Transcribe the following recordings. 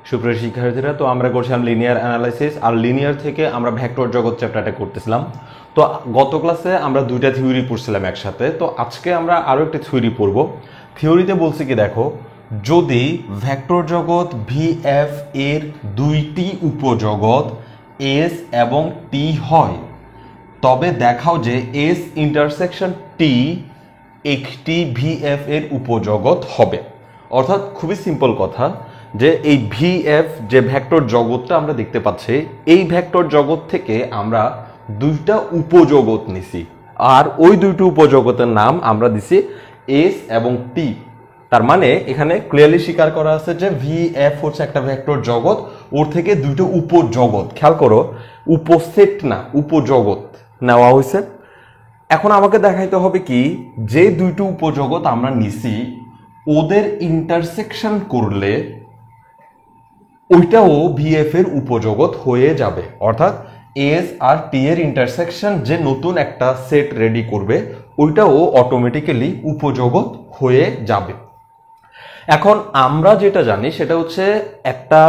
সুপ্রিয় শিক্ষার্থীরা, তো আমরা করছিলাম লিনিয়ার অ্যানালাইসিস, আর লিনিয়ার থেকে আমরা ভেক্টর জগৎ চ্যাপ্টারটা করতেছিলাম। তো গত ক্লাসে আমরা দুইটা থিওরি পড়ছিলাম একসাথে, তো আজকে আমরা আরও একটা থিওরি পড়ব। থিওরিতে বলছি কি দেখো, যদি ভেক্টর জগৎ ভিএফ এর দুইটি উপজগৎ এস এবং টি হয়, তবে দেখাও যে এস ইন্টারসেকশন টি একটি ভিএফ এর উপজগৎ হবে। অর্থাৎ খুবই সিম্পল কথা, যে এই ভিএফ যে ভেক্টর জগৎটা আমরা দেখতে পাচ্ছি, এই ভেক্টর জগৎ থেকে আমরা দুইটা উপজগৎ নিছি, আর ওই দুইটি উপজগতের নাম আমরা দিছি এস এবং টি। তার মানে এখানে ক্লিয়ারলি স্বীকার করা আছে যে ভিএফ হচ্ছে একটা ভেক্টর জগৎ, ওর থেকে দুইটা উপজগৎ, খেয়াল করো, উপসেট না উপজগৎ নেওয়া হয়েছে। এখন আমাকে দেখাইতে হবে কি, যে দুইটি উপজগৎ আমরা নিছি ওদের ইন্টারসেকশন করলে ওইটাও ভিএফ এর উপজগৎ হয়ে যাবে। অর্থাৎ এস আর টি এর ইন্টারসেকশন যে নতুন একটা সেট রেডি করবে, ওইটাও অটোমেটিক্যালি উপজগৎ হয়ে যাবে। এখন আমরা যেটা জানি সেটা হচ্ছে একটা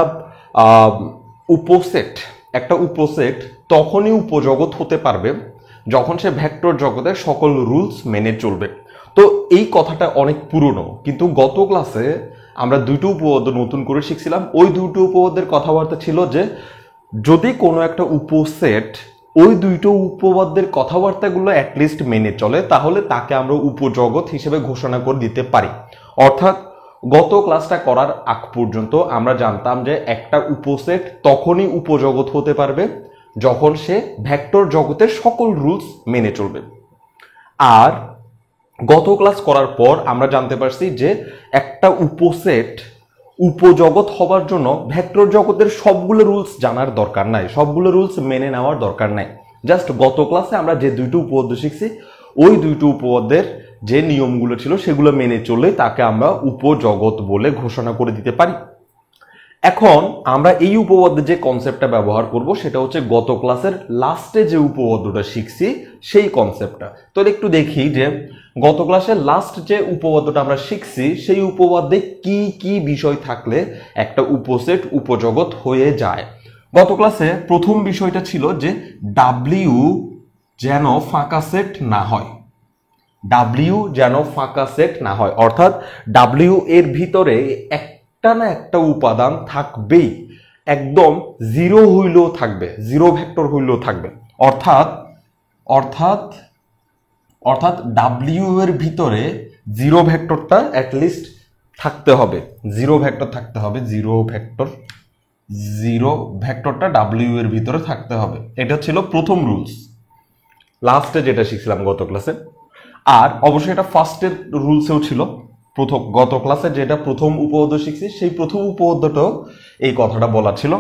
উপসেট তখনই উপজগৎ হতে পারবে যখন সে ভেক্টর জগতের সকল রুলস মেনে চলবে। তো এই কথাটা অনেক পুরনো, কিন্তু গত ক্লাসে আমরা দুটো উপপাদ্য নতুন করে শিখছিলাম। ওই দুটো উপপাদ্যের কথাবার্তা ছিল যে যদি কোনো একটা উপসেট ওই দুইটো উপপাদ্যের কথাবার্তাগুলো অ্যাটলিস্ট মেনে চলে, তাহলে তাকে আমরা উপজগৎ হিসেবে ঘোষণা করে দিতে পারি। অর্থাৎ গত ক্লাসটা করার আগ পর্যন্ত আমরা জানতাম যে একটা উপসেট তখনই উপজগৎ হতে পারবে যখন সে ভেক্টর জগতের সকল রুলস মেনে চলবে। আর গত ক্লাস করার পর আমরা জানতে পারছি যে একটা উপসেট উপজগৎ হবার জন্য ভেক্টর জগতের সবগুলো রুলস জানার দরকার নাই, সবগুলো রুলস মেনে নেওয়ার দরকার নাই। জাস্ট গত ক্লাসে আমরা যে দুইটো উপপাদ্য শিখছি, ওই দুইটো উপপাদ্যের যে নিয়মগুলো ছিল সেগুলো মেনে চললে তাকে আমরা উপজগৎ বলে ঘোষণা করে দিতে পারি। এখন আমরা এই উপপাদ্যের যে কনসেপ্টটা ব্যবহার করব সেটা হচ্ছে গত ক্লাসের লাস্টে যে উপপাদ্যটা শিখছি সেই কনসেপ্টটা। তো একটু দেখি যে গত ক্লাসের লাস্ট যে উপপাদ্যটা আমরা শিখছি সেই উপপাদ্যে কি কি বিষয় থাকলে একটা উপসেট উপজগৎ হয়ে যায়। গত ক্লাসে প্রথম বিষয়টা ছিল যে ডাব্লিউ যেন ফাঁকা সেট না হয়, ডাব্লিউ যেন ফাঁকা সেট না হয়। অর্থাৎ ডাব্লিউ এর ভিতরে একটা না একটা উপাদান থাকবেই, একদম জিরো হইলেও থাকবে, জিরো ভেক্টর হইলেও থাকবে। অর্থাৎ ডাব্লিউ এর ভিতরে জিরো ভেক্টরটা অ্যাটলিস্ট থাকতে হবে, জিরো ভেক্টর থাকতে হবে, জিরো ভেক্টরটা ডাব্লিউ এর ভিতরে থাকতে হবে। এটা ছিল প্রথম রুলস, লাস্টে যেটা শিখছিলাম গত ক্লাসে। আর অবশ্যই এটা ফার্স্টের রুলসেও ছিল, গত ক্লাসে যেটা প্রথম উপপাদ্য শিখছি সেই প্রথম উপপাদ্যটাও এই কথাটা বলা ছিল।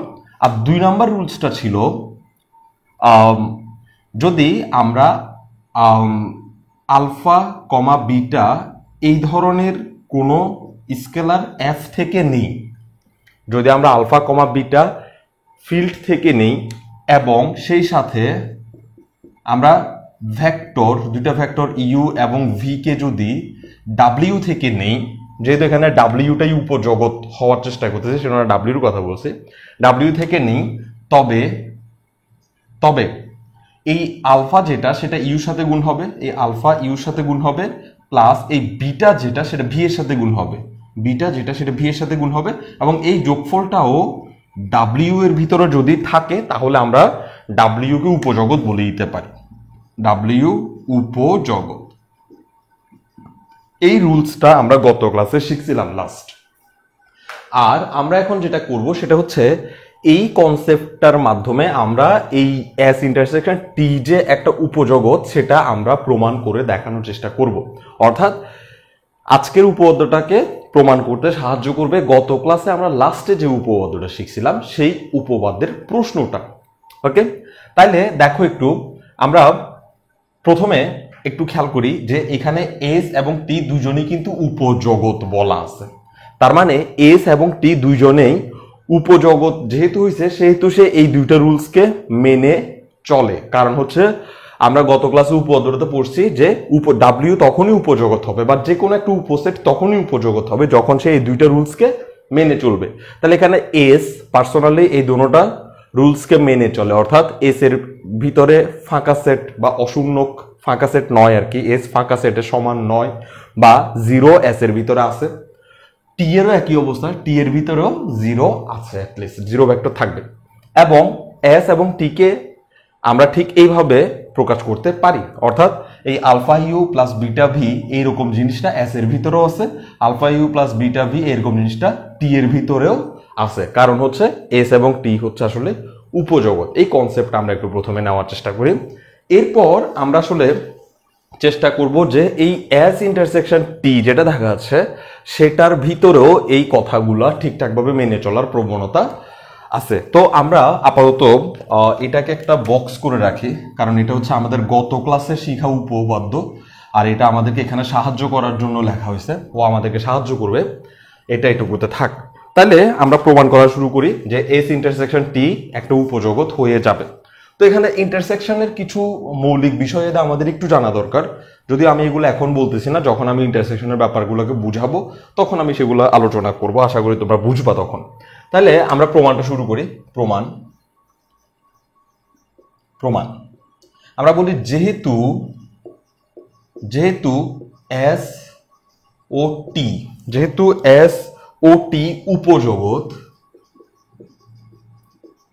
আর 2 নাম্বার রুলসটা ছিল যদি আমরা আলফা কমা বিটা এই ধরনের কোনো স্কেলার এফ থেকে নিই, যদি আমরা আলফা কমা বিটা ফিল্ড থেকে নিই এবং সেই সাথে আমরা ভেক্টর দুইটা ভেক্টর ইউ এবং ভি কে যদি ডাব্লিউ থেকে নেই, যেহেতু এখানে ডাব্লিউটাই উপজগৎ হওয়ার চেষ্টা করতেছে সেজন্য ডাব্লিউর কথা বলছি, ডাব্লিউ থেকে নেই, তবে এই আলফা যেটা সেটা ইউর সাথে গুণ হবে, এই আলফা ইউর সাথে গুণ হবে, প্লাস এই বিটা যেটা সেটা ভি এর সাথে গুণ হবে, বিটা যেটা সেটা ভি এর সাথে গুণ হবে, এবং এই যোগফলটাও ডাব্লিউ এর ভিতরে যদি থাকে তাহলে আমরা ডাব্লিউ কে উপজগৎ বলে দিতে পারি, ডাব্লিউ উপজগৎ। এই রুলসটা আমরা গত ক্লাসে শিখছিলাম লাস্ট। আর আমরা এখন যেটা করব সেটা হচ্ছে এই কনসেপ্টটার মাধ্যমে আমরা এই এস ইন্টারসেকশন টি যে একটা উপজগৎ সেটা আমরা প্রমাণ করে দেখানোর চেষ্টা করব। অর্থাৎ আজকের উপপাদ্যটাকে প্রমাণ করতে সাহায্য করবে গত ক্লাসে আমরা লাস্টে যে উপপাদ্যটা শিখছিলাম সেই উপপাদ্যের প্রশ্নটা। ওকে, তাইলে দেখো একটু আমরা প্রথমে একটু খেয়াল করি যে এখানে এস এবং টি দুজনেই কিন্তু উপজগৎ বলা আছে। তার মানে এস এবং টি দুইজনেই উপজগৎ যেহেতু হয়েছে সেহেতু সে এই দুইটা রুলসকে মেনে চলে। কারণ হচ্ছে আমরা গত ক্লাসে উপপাদ্যটাতে পড়ছি যে ডাব্লিউ তখনই উপজগৎ হবে, বা যে কোনো একটা উপসেট তখনই উপজগৎ হবে যখন সে এই দুইটা রুলসকে মেনে চলবে। তাহলে এখানে এস পার্সোনালি এই দুটোটা রুলসকে মেনে চলে, অর্থাৎ এস এর ভিতরে ফাঁকা সেট বা অশূন্য ফাঁকা সেট নয় আর কি, এস ফাঁকা সেটের সমান নয় বা জিরো এস এর ভিতরে আছে। টি এরও একই অবস্থা, টি এর ভিতরেও জিরো আছে, অ্যাটলিস্ট জিরো ভেক্টর থাকবে। এবং এস এবং টি কে আমরা ঠিক এইভাবে প্রকাশ করতে পারি, অর্থাৎ এই alpha you plus beta v এইরকম জিনিসটা এস এর ভিতরেও আছে, alpha you plus beta v এরকম জিনিসটা টি এর ভিতরেও আছে। কারণ হচ্ছে এস এবং টি হচ্ছে আসলে উপজগৎ। এই কনসেপ্টটা আমরা একটু প্রথমে নেওয়ার চেষ্টা করি। এরপর আমরা আসলে চেষ্টা করব যে এই এস ইন্টারসেকশন টি যেটা দেখা যাচ্ছে সেটার ভিতরেও এই কথাগুলা ঠিকঠাকভাবে মেনে চলার প্রবণতা আছে। তো আমরা আপাতত এটাকে একটা বক্স করে রাখি, কারণ এটা হচ্ছে আমাদের গত ক্লাসে শিখা উপপাদ্য, আর এটা আমাদেরকে এখানে সাহায্য করার জন্য লেখা হয়েছে, ও আমাদেরকে সাহায্য করবে, এটা এটুকুতে থাক। তাহলে আমরা প্রমাণ করা শুরু করি যে এস ইন্টারসেকশন টি একটা উপজগৎ হয়ে যাবে। তো এখানে ইন্টারসেকশনের কিছু মৌলিক বিষয় আমাদের একটু জানা দরকার, যদিও আমি এগুলো এখন বলতেছি না, যখন আমি ইন্টারসেকশনের ব্যাপারগুলোকে বুঝাবো তখন আমি সেগুলো আলোচনা করব, আশা করি তোমরা বুঝবা তখন। তাহলে আমরা প্রমাণটা শুরু করি। প্রমাণ আমরা বলি যেহেতু এস ও টি উপজগৎ,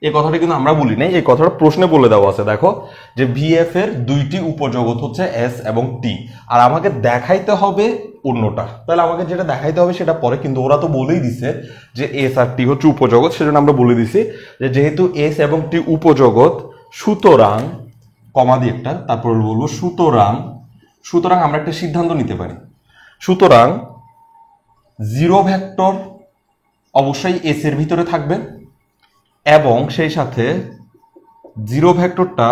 এই কথাটা কিন্তু আমরা বলি নাই, এই কথাটা প্রশ্নে বলে দেওয়া আছে। দেখো যে ভিএফ এর দুইটি উপজগৎ হচ্ছে এস এবং টি, আর আমাকে দেখাইতে হবে অন্যটা। তাহলে আমাকে যেটা দেখাইতে হবে সেটা পরে, কিন্তু ওরা তো বলেই দিছে যে এস আর টি হচ্ছে উপজগৎ, সেজন্য আমরা বলে দিছি যে যেহেতু এস এবং টি উপজগৎ, সুতরাং কমা দিয়ে একটা, তারপর বলবো সুতরাং আমরা একটা সিদ্ধান্ত নিতে পারি। সুতরাং জিরো ভেক্টর অবশ্যই এস এর ভিতরে থাকবে এবং সেই সাথে জিরো ভেক্টরটা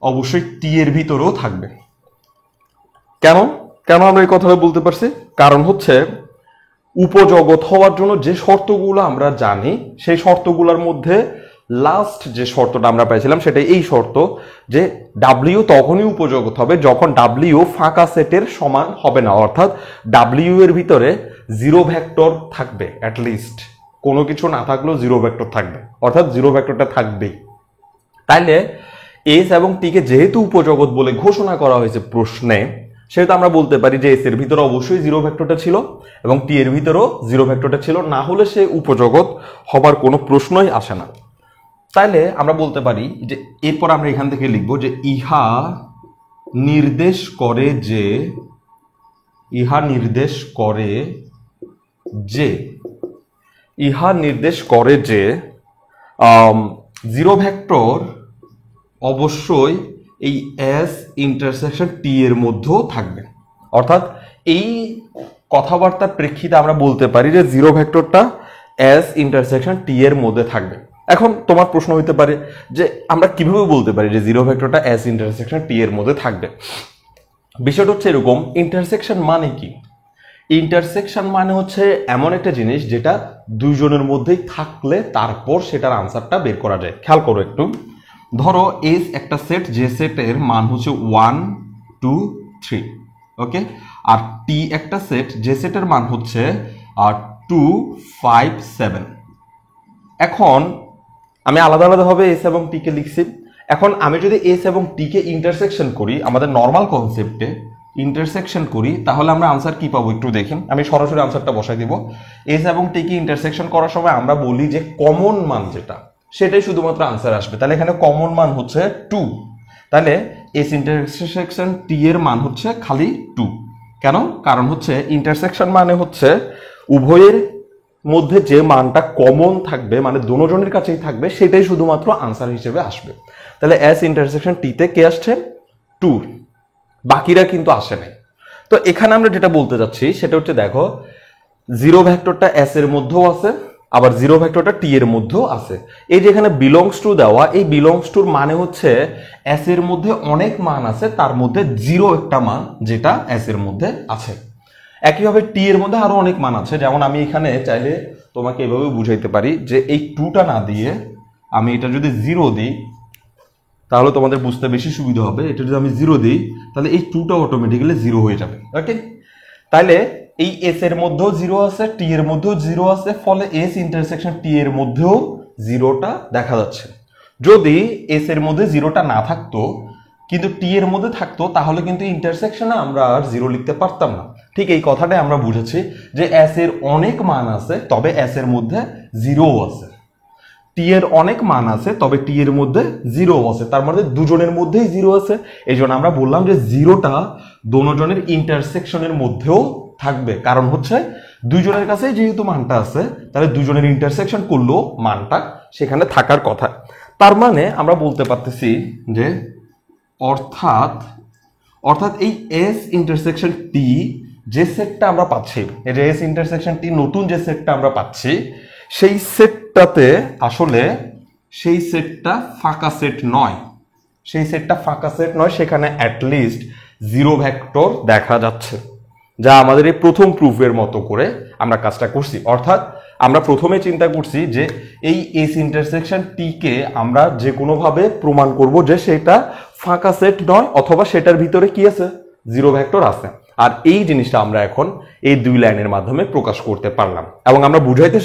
অবশ্যই টি এর ভিতরেও থাকবে। কেন আমরা এই কথাটা বলতে পারছি? কারণ হচ্ছে উপজগৎ হওয়ার জন্য যে শর্তগুলো আমরা জানি সেই শর্তগুলোর মধ্যে লাস্ট যে শর্তটা আমরা পাইছিলাম সেটা এই শর্ত যে ডাব্লিউ তখনই উপজগৎ হবে যখন ডাব্লিউ ফাঁকা সেটের সমান হবে না, অর্থাৎ ডাব্লিউ এর ভিতরে জিরো ভেক্টর থাকবে, অ্যাটলিস্ট কোনো কিছু না থাকলেও জিরো ভেক্টর থাকবে, অর্থাৎ জিরো ভেক্টরটা থাকবেই। তাইলে এস এবং টি কে যেহেতু উপজগৎ বলে ঘোষণা করা হয়েছে প্রশ্নে, সেহেতু আমরা বলতে পারি যে এস এর ভিতরে অবশ্যই জিরো ভেক্টরটা ছিল এবং টি এর ভিতরেও জিরো ভেক্টরটা ছিল, না হলে সে উপজগৎ হবার কোনো প্রশ্নই আসে না। তাইলে আমরা বলতে পারি যে এরপর আমরা এখান থেকে লিখব যে ইহা নির্দেশ করে যে জিরো ভেক্টর অবশ্যই এই এস ইন্টারসেকশন টি এর মধ্যেও থাকবে। অর্থাৎ এই কথাবার্তার প্রেক্ষিতে আমরা বলতে পারি যে জিরো ভেক্টরটা এস ইন্টারসেকশন টি এর মধ্যে থাকবে। এখন তোমার প্রশ্ন হইতে পারে যে আমরা কিভাবে বলতে পারি যে জিরো ভেক্টরটা এস ইন্টারসেকশন টি এর মধ্যে থাকবে? বিষয়টা হচ্ছে এরকম, ইন্টারসেকশন মানে কি? ইন্টারসেকশন মানে হচ্ছে এমন একটা জিনিস যেটা দুইজনের মধ্যেই থাকলে তারপর সেটার আনসারটা বের করা যায়। খেয়াল করো একটু, ধরো এস একটা সেট, যে সেটের মান হচ্ছে 1 2 3, ওকে, আর টি একটা সেট, যে সেটের মান হচ্ছে 2 5 7। এখন আমি আলাদা আলাদাভাবে এস এবং টি কে লিখছি। এখন আমি যদি এস এবং টি কে ইন্টারসেকশন করি, আমাদের নর্মাল কনসেপ্টে ইন্টারসেকশন করি, তাহলে আমরা আনসার কি পাবো একটু দেখি। আমি সরাসরি আনসারটা বসাই দিব। এস এবং টি কে ইন্টারসেকশন করার সময় আমরা বলি যে কমন মান যেটা, সেটাই শুধুমাত্র আনসার আসবে। তাহলে এখানে কমন মান হচ্ছে 2, তাহলে এস ইন্টারসেকশন টি এর মান হচ্ছে খালি 2। কেন? কারণ হচ্ছে ইন্টারসেকশন মানে হচ্ছে উভয়ের মধ্যে যে মানটা কমন থাকবে, মানে দুজনের কাছেই থাকবে, সেটাই শুধুমাত্র আনসার হিসেবে আসবে। তাহলে এস ইন্টারসেকশন টিতে কে আসছে? 2, বাকিরা কিন্তু আসে নাই। তো এখানে আমরা যেটা বলতে যাচ্ছি সেটা হচ্ছে, দেখো জিরো ভেক্টরটা এস এর মধ্যেও আছে, আবার জিরো ভেক্টরটা টি এর মধ্যেও আছে। এই যে এখানে বিলংস টু দেওয়া, এই বিলংস টুর মানে হচ্ছে এস এর মধ্যে অনেক মান আছে, তার মধ্যে জিরো একটা মান যেটা এস এর মধ্যে আছে। একইভাবে টি এর মধ্যে আরো অনেক মান আছে, যেমন আমি এখানে চাইলে তোমাকে এভাবে বুঝাইতে পারি যে এই 2টা না দিয়ে আমি এটা যদি 0 দিই তাহলে তোমাদের বুঝতে বেশি সুবিধা হবে। এটা যদি আমি 0 দিই তাহলে এই 2টা অটোমেটিক্যালি 0 হয়ে যাবে, ওকে। তাহলে এই এস এর মধ্যেও জিরো আছে, টি এর মধ্যেও জিরো আছে, ফলে এস ইন্টারসেকশন টি এর মধ্যেও জিরোটা দেখা যাচ্ছে। যদি এস এর মধ্যে জিরোটা না থাকতো কিন্তু টি এর মধ্যে থাকতো তাহলে কিন্তু ইন্টারসেকশনে আমরা আর জিরো লিখতে পারতাম না। ঠিক এই কথাটাই আমরা বুঝেছি যে এস এর অনেক মান আছে তবে এস এর মধ্যে জিরো আছে, টি এর অনেক মান আছে তবে টি এর মধ্যে জিরো আছে, তার মধ্যে দুজনের মধ্যেই জিরো আছে। এই জন্য আমরা বললাম যে জিরোটা দোনোজনের ইন্টারসেকশনের মধ্যেও থাকবে, কারণ হচ্ছে দুইজনের কাছে যেহেতু মানটা আছে তাহলে দুজনের ইন্টারসেকশন করলেও মানটা সেখানে থাকার কথা। তার মানে আমরা বলতে পারতেছি যে অর্থাৎ এই এস ইন্টারসেকশন টি যে সেটটা আমরা পাচ্ছি, এই যে এস ইন্টারসেকশন টি নতুন যে সেটটা আমরা পাচ্ছি সেই সেটটাতে আসলে সেই সেটটা ফাঁকা সেট নয়, সেখানে অ্যাটলিস্ট জিরো ভেক্টর দেখা যাচ্ছে, যা আমাদের এই প্রথম প্রুফের মতো করে আমরা কাজটা করছি। অর্থাৎ আমরা প্রথমে চিন্তা করছি যে এই এস ইন্টারসেকশন টি কে আমরা যে কোনোভাবে প্রমাণ করব যে সেটা ফাঁকা সেট নয় অথবা সেটার ভিতরে কি আছে, জিরো ভেক্টর আছে। আর এই জিনিসটা আমরা এখন এই দুই লাইনের মাধ্যমে প্রকাশ করতে পারলাম এবং আমরা বুঝাইতে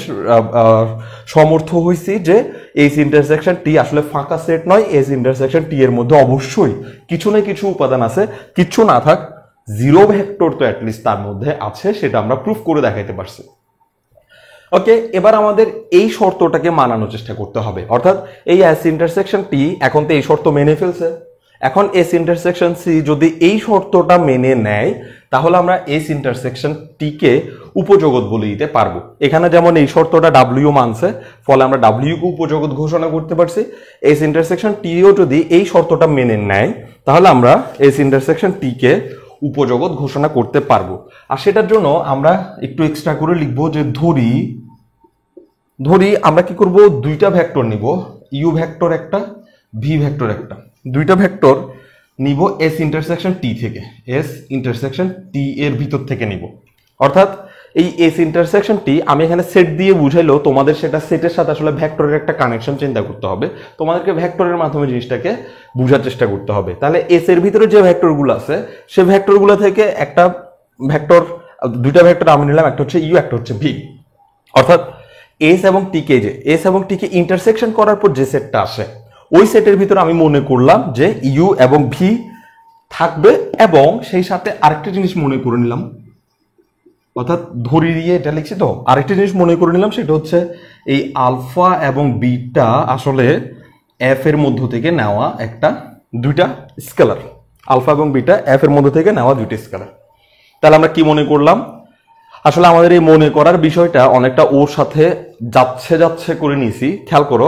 সমর্থ হয়েছি যে এস ইন্টারসেকশন টি আসলে ফাঁকা সেট নয়, এস ইন্টারসেকশন টি এর মধ্যে অবশ্যই কিছু না কিছু উপাদান আছে, কিছু না থাক জিরো ভেক্টর তো অ্যাটলিস্ট তার মধ্যে আছে, সেটা আমরা প্রুফ করে দেখাইতে পারছি। ওকে, এবার আমাদের এই শর্তটাকে মানানোর চেষ্টা করতে হবে। অর্থাৎ এই এস ইন্টারসেকশন টি এখন তো এই শর্ত মেনে ফেলছে, এখন এস ইন্টারসেকশন সি যদি এই শর্তটা মেনে নেয় তাহলে আমরা এস ইন্টারসেকশন টি কে উপজগৎ বলে দিতে পারবো। এখানে যেমন এই শর্তটা ডাব্লিউ মানছে, ফলে আমরা ডাব্লিউ কে উপজগৎ ঘোষণা করতে পারছি। এস ইন্টারসেকশন টিও যদি এই শর্তটা মেনে নেয় তাহলে আমরা এস ইন্টারসেকশন টি কে উপজগৎ ঘোষণা করতে পারবো। আর সেটার জন্য আমরা একটু এক্সট্রা করে লিখবো যে ধরি আমরা কি করব, দুইটা ভেক্টর নিব, ইউ ভেক্টর একটা, ভি ভেক্টর একটা, দুইটা ভেক্টর নিব এস ইন্টারসেকশন টি থেকে, এস ইন্টারসেকশন টি এর ভিতর থেকে নিব। অর্থাৎ এই এস ইন্টারসেকশন টি আমি এখানে সেট দিয়ে বুঝাইলেও তোমাদের সেটা সেটের সাথে আসলে ভেক্টরের একটা কানেকশন চিন্তা করতে হবে, তোমাদেরকে ভেক্টরের মাধ্যমে জিনিসটাকে বোঝার চেষ্টা করতে হবে। তাহলে এস এর ভিতরে যে ভেক্টরগুলো আছে সেই ভেক্টরগুলো থেকে একটা ভেক্টর, দুইটা ভেক্টর আমি নিলাম, একটা হচ্ছে ইউ একটা হচ্ছে ভি। অর্থাৎ এস এবং টি কে ইন্টারসেকশন করার পর যে সেটটা আসে ওই সেটের ভিতরে আমি মনে করলাম যে ইউ এবং ভি থাকবে, এবং সেই সাথে আরেকটা জিনিস মনে করে নিলাম, অর্থাৎ ধরি দিয়ে এটা লিখছি তো, আরেকটা জিনিস মনে করে নিলাম, সেটা হচ্ছে এই আলফা এবং বিটা আসলে এফ এর মধ্য থেকে নেওয়া দুইটা স্কেলার, আলফা এবং বিটা এফ এর মধ্য থেকে নেওয়া দুইটা স্কেলার। তাহলে আমরা কি মনে করলাম, আসলে আমাদের এই মনে করার বিষয়টা অনেকটা ওর সাথে যাচ্ছে করে নিছি। খেয়াল করো,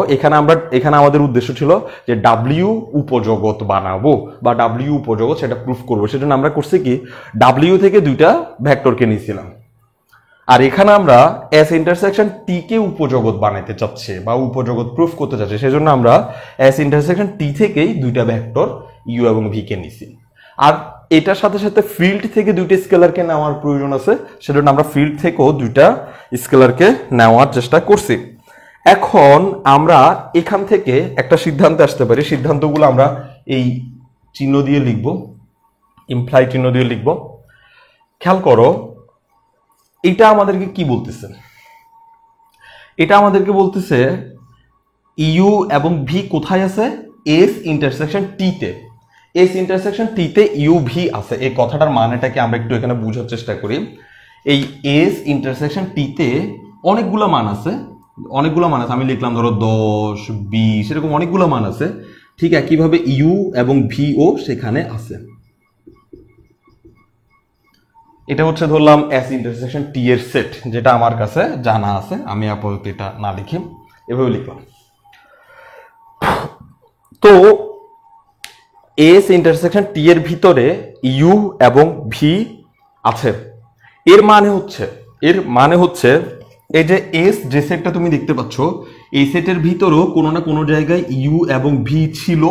এখানে আমাদের উদ্দেশ্য ছিল যে ডাব্লিউ উপজগৎ বানাবো বা ডাব্লিউ উপজগৎ সেটা প্রুফ করবো, সেজন্য আমরা করছি কি ডাব্লিউ থেকে দুইটা ভেক্টরকে নিয়েছিলাম। আর এখানে আমরা এস ইন্টারসেকশন টি কে উপজগৎ বানাইতে চাচ্ছি বা উপজগৎ প্রুফ করতে চাচ্ছি, সেজন্য আমরা এস ইন্টারসেকশন টি থেকেই দুইটা ভেক্টর ইউ এবং ভি কে নিছি। আর এটার সাথে সাথে ফিল্ড থেকে দুইটা স্কেলারকে নেওয়ার প্রয়োজন আছে, সেজন্য আমরা ফিল্ড থেকেও দুইটা স্কেলারকে নেওয়ার চেষ্টা করছি। এখন আমরা এখান থেকে একটা সিদ্ধান্তে আসতে পারি, সিদ্ধান্তগুলো আমরা এই চিহ্ন দিয়ে লিখব, ইমপ্লাই চিহ্ন দিয়ে লিখব। খেয়াল করো, এটা আমাদেরকে কি বলতেছে, এটা আমাদেরকে বলতেছে ইউ এবং ভি কোথায় আছে, এস ইন্টারসেকশন টি তে, এস ইন্টারসেকশন টি তে ইউ ভি আছে। এই কথাটার মানেটাকে আমরা একটু এখানে বোঝার চেষ্টা করি। এই এস ইন্টারসেকশন টি তে অনেকগুলো মান আছে, আমি লিখলাম ধরো 10 20 এরকম অনেকগুলো মান আছে। ঠিক একইভাবে ইউ এবং ভি ও সেখানে আছে। এটা হচ্ছে ধরলাম এস ইন্টারসেকশন টি এর সেট, যেটা আমার কাছে জানা আছে, আমি আপাতত এটা না লিখে এভাবে লিখলাম। তো এস ইন্টারসেকশন টি এর ভিতরে ইউ এবং ভি আছে, এর মানে হচ্ছে এই যে এস যে সেটটা তুমি দেখতে পাচ্ছ এই সেটের ভিতরেও কোনো না কোনো জায়গায় ইউ এবং ভি ছিল,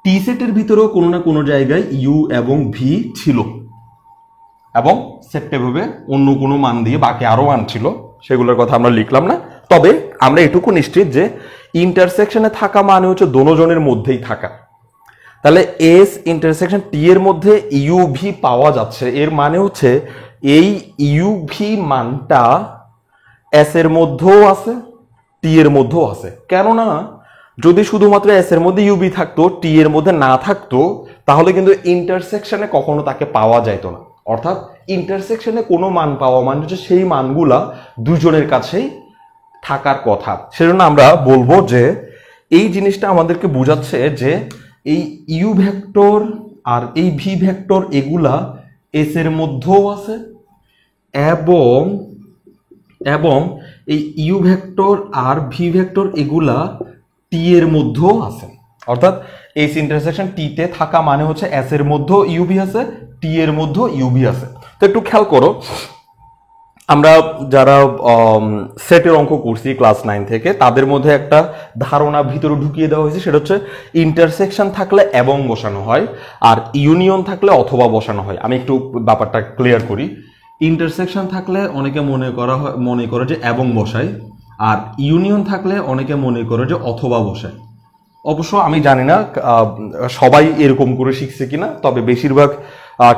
টি সেটের ভিতরেও কোনো না কোনো জায়গায় ইউ এবং ভি ছিল, এবং সেটটা ভাবে অন্য কোনো মান দিয়ে বাকি আরো মান ছিল, সেগুলোর কথা আমরা লিখলাম না। তবে আমরা এটুকু নিশ্চিত যে ইন্টারসেকশনে থাকা মানে হচ্ছে দোনোজনের মধ্যেই থাকা। তাহলে এস ইন্টারসেকশন টি এর মধ্যে ইউ ভি পাওয়া যাচ্ছে, এর মানে হচ্ছে এই ইউভি মানটা এস এর মধ্যেও আছে, টি এর মধ্যেও আছে। কেননা যদি শুধুমাত্র এস এর মধ্যে ইউভি থাকতো, টি এর মধ্যে না থাকতো, তাহলে কিন্তু ইন্টারসেকশনে কখনো তাকে পাওয়া যাইতো না। অর্থাৎ ইন্টারসেকশনে কোনো মান পাওয়া মানে হচ্ছে সেই মানগুলা দুজনের কাছেই থাকার কথা। সেজন্য আমরা বলবো যে এই জিনিসটা আমাদেরকে বোঝাচ্ছে যে এই ইউ ভেক্টর আর এই ভি ভেক্টর এগুলা এস এর মধ্যেও আছে এবং এবং এই ইউ ভেক্টর আর ভি ভেক্টর এগুলা টি এর মধ্যেও আছে। অর্থাৎ এস ইন্টারসেকশন টি তে থাকা মানে হচ্ছে এস এর মধ্যেও ইউভি আছে, টি এর মধ্যেও ইউভি আছে। তো একটু খেয়াল করো, আমরা যারা সেটের অঙ্ক করছি ক্লাস 9 থেকে, তাদের মধ্যে একটা ধারণা ভিতরে ঢুকিয়ে দেওয়া হয়েছে, সেটা হচ্ছে ইন্টারসেকশন থাকলে এবং বসানো হয় আর ইউনিয়ন থাকলে অথবা বসানো হয়। আমি একটু ব্যাপারটা ক্লিয়ার করি। ইন্টারসেকশন থাকলে অনেকে মনে করে যে এবং বসায়, আর ইউনিয়ন থাকলে অনেকে মনে করে যে অথবা বসায়। অবশ্য আমি জানি না সবাই এরকম করে শিখছে কিনা, তবে বেশিরভাগ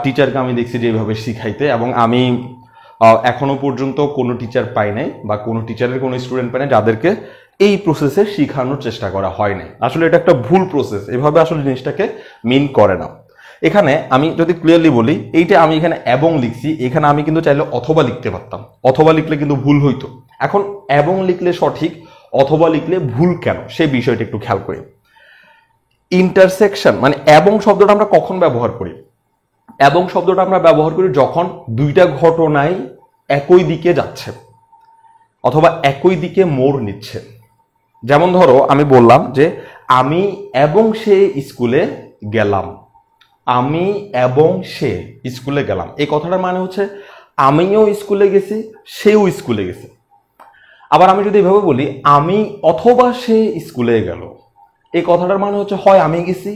টিচারকে আমি দেখছি যে এইভাবে শিখাইতে, এবং আমি এখনো পর্যন্ত কোনো টিচার পাই নাই বা কোনো টিচারের কোনো স্টুডেন্ট পাই নাই যাদেরকে এই প্রসেসে শেখানোর চেষ্টা করা হয় নাই। আসলে এটা একটা ভুল প্রসেস, এভাবে আসলে জিনিসটাকে মিন করে না। এখানে আমি যদি ক্লিয়ারলি বলি, এইটা আমি এখানে এবং লিখছি, এখানে আমি কিন্তু চাইলে অথবা লিখতে পারতাম, অথবা লিখলে কিন্তু ভুল হইতো। এখন এবং লিখলে সঠিক, অথবা লিখলে ভুল কেন, সেই বিষয়টা একটু খেয়াল করি। ইন্টারসেকশন মানে এবং শব্দটা আমরা কখন ব্যবহার করি? এবং শব্দটা আমরা ব্যবহার করি যখন দুইটা ঘটনাই একই দিকে যাচ্ছে অথবা একই দিকে মোড় নিচ্ছে। যেমন ধরো আমি বললাম যে আমি এবং সে স্কুলে গেলাম, আমি এবং সে স্কুলে গেলাম, এই কথাটার মানে হচ্ছে আমিও স্কুলে গেছি, সেও স্কুলে গেছে। আবার আমি যদি এভাবে বলি আমি অথবা সে স্কুলে গেল, এই কথাটার মানে হচ্ছে হয় আমি গেছি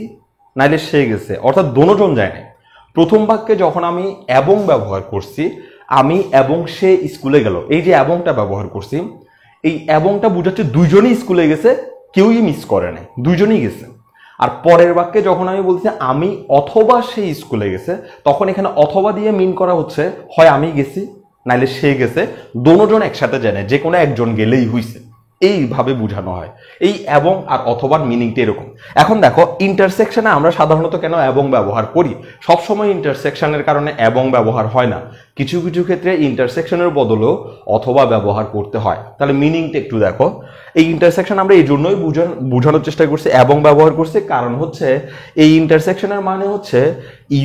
নাইলে সে গেছে, অর্থাৎ দোনোজন যায় না। প্রথম বাক্যে যখন আমি এবং ব্যবহার করছি, আমি এবং সে স্কুলে গেল, এই যে এবংটা ব্যবহার করছি, এই এবংটা বোঝাচ্ছে দুইজনই স্কুলে গেছে, কেউই মিস করে নাই, দুইজনই গেছে। আর পরের বাক্যে যখন আমি বলছি আমি অথবা সে স্কুলে গেছে, তখন এখানে অথবা দিয়ে মিন করা হচ্ছে হয় আমি গেছি নাইলে সে গেছে, দোনোজন একসাথে যায় না, যে কোনো একজন গেলেই হইছে, এইভাবে বোঝানো হয়। এই এবং আর অথবার মিনিংটা এরকম। এখন দেখো ইন্টারসেকশনে আমরা সাধারণত কেন এবং ব্যবহার করি? সবসময় ইন্টারসেকশনের কারণে এবং ব্যবহার হয় না, কিছু কিছু ক্ষেত্রে ইন্টারসেকশনের বদলেও অথবা ব্যবহার করতে হয়। তাহলে মিনিংটা একটু দেখো। এই ইন্টারসেকশন আমরা এই জন্যই বোঝানোর চেষ্টা করছি এবং ব্যবহার করছি, কারণ হচ্ছে এই ইন্টারসেকশনের মানে হচ্ছে